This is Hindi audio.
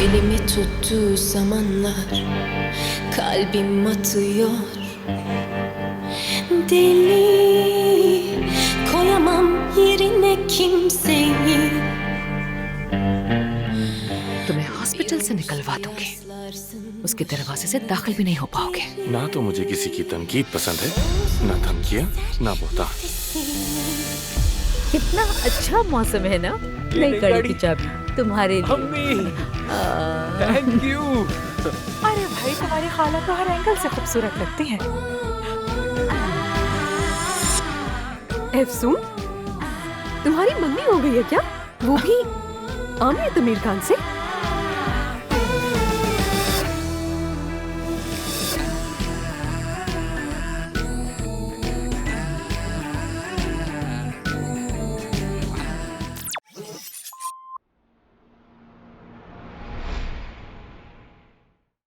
Elimi tuttuğu zamanlar kalbim atıyor. Deli koyamam yerine kimseyi. तुम्हें हॉस्पिटल से निकलवा दूंगी, उसके दरवाजे से दाखिल भी नहीं हो पाओगे। ना तो मुझे किसी की तनकीद पसंद है, ना धमकियाँ, ना बोहतान। कितना अच्छा मौसम है ना। नई गाड़ी की चाबी तुम्हारे लिए। Thank you. अरे भाई, तुम्हारी खाला तो हर एंगल से खूबसूरत लगती है। एफसून, तुम्हारी मम्मी हो गई है क्या? वो भी आमिर खान से?